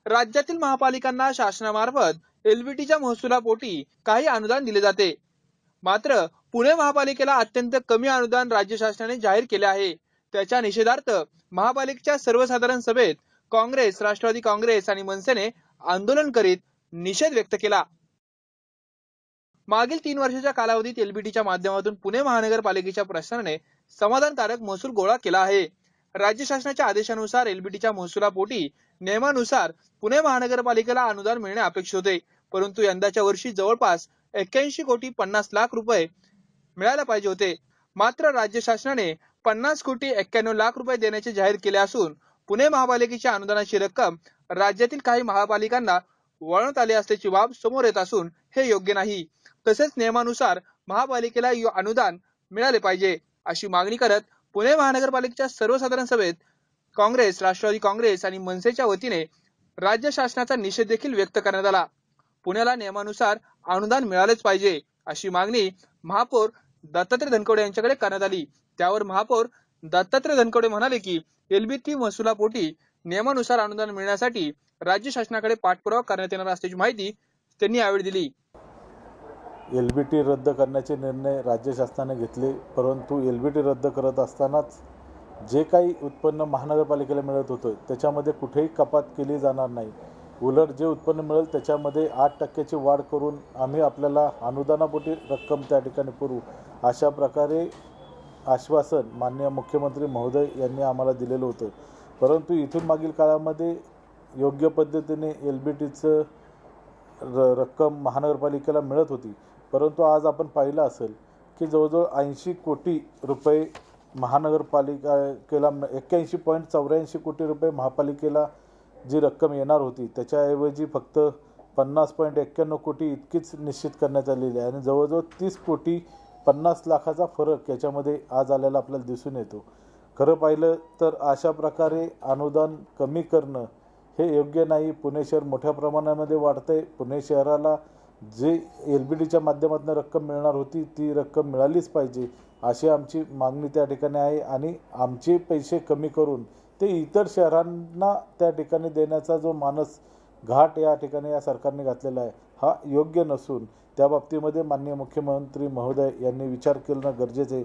राज्यातील महापालिकांना शासनामार्फत एलबीटीच्या महसुलापोटी काही अनुदान दिले जाते. मात्र पुणे महापालिकेला अत्यंत कमी अनुदान राज्य शासनाने जाहीर केले आहे. त्याच्या निषेधार्थ महापालिकेच्या सर्वसाधारण सभेत काँग्रेस, राष्ट्रवादी काँग्रेस आणि मनसेने आंदोलन करीत निषेध व्यक्त केला. मागील 3 वर्षाच्या कालावधीत एलबीटीच्या माध्यमातून पुणे महानगरपालिकेच्या प्रशासनाने समाधानकारक महसूल गोळा केला आहे. राज्य शासनाच्या आदेशानुसार एलबीटीच्या महसुलापोटी नियमानुसार पुणे महानगरपालिकेला अनुदान मिळणे अपेक्षित होते, परंतु यंदाच्या वर्षी जवळपास 81 कोटी 50 लाख रुपये मिळायला पाहिजे होते. मात्र राज्य शासनाने 50 कोटी 91 लाख रुपये देण्याचे जाहीर केले असून पुणे महापालिकेच्या अनुदानाची रक्कम राज्यातील काही महापालिकांना वळवण्यात आली असल्याची बाब समोर येत असून हे योग्य नाही. तसेच नियमानुसार महापालिकेला अनुदान मिळाले पाहिजे अशी मागणी करत पुणे महानगरपालिकेच्या सर्वसाधारण सभेत काँग्रेस, राष्ट्रवादी काँग्रेस आणि मनसेच्या वतीने राज्य शासनाचा निषेध देखील व्यक्त करण्यात आला. पुण्याला नियमानुसार अनुदान मिळालेच पाहिजे अशी मागणी महापौर दत्तात्रय धनकवडे यांच्याकडे करण्यात आली. त्यावर महापौर दत्तात्रय धनकवडे म्हणाले की एलबीटी महसुलापोटी नियमानुसार अनुदान मिळण्यासाठी राज्य शासनाकडे पाठपुरावा करण्यात येणार असल्याची माहिती त्यांनी यावेळी दिली. एलबीटी रद्द करण्याचे निर्णय राज्य शासनाने घेतले, परंतु एलबीटी रद्द करत असतानाच जे काही उत्पन्न महानगरपालिकेला मिळत होतं त्याच्यामध्ये कुठेही कपात केली जाणार नाही. उलट जे उत्पन्न मिळेल त्याच्यामध्ये 8% वाढ करून आम्ही आपल्याला अनुदानापोटी रक्कम त्या ठिकाणी पुरवू अशा प्रकारे आश्वासन माननीय मुख्यमंत्री महोदय यांनी आम्हाला दिलेलं होतं. परंतु इथून मागील काळामध्ये योग्य पद्धतीने एलबीटीचं रक्कम महानगरपालिकेला मिळत होती, परंतु आज आपण पाहिलं असेल की जवळजवळ 80 कोटी रुपये महानगरपालिकेला 81.84 कोटी रुपये महापालिकेला जी रक्कम येणार होती त्याच्याऐवजी फक्त 50.91 कोटी इतकीच निश्चित करण्यात आलेली आहे आणि जवळजवळ 30 कोटी 50 लाखाचा फरक याच्यामध्ये आज आलेला आपल्याला दिसून येतो. खरं पाहिलं तर अशा प्रकारे अनुदान कमी करणं हे योग्य नाही. पुणे शहर मोठ्या प्रमाणामध्ये वाढतंय. पुणे शहराला जे एलबीटीच्या माध्यमातून रक्कम मिळणार होती ती रक्कम मिळालीच पाहिजे अशी आमची मागणी त्या ठिकाणी आहे आणि आमचे पैसे कमी करून ते इतर शहरांना त्या ठिकाणी देण्याचा जो मानस घाट या ठिकाणी या सरकारने घातलेला आहे हा योग्य नसून त्या बाबतीमध्ये माननीय मुख्यमंत्री महोदय यांनी विचार करणं गरजेचे आहे.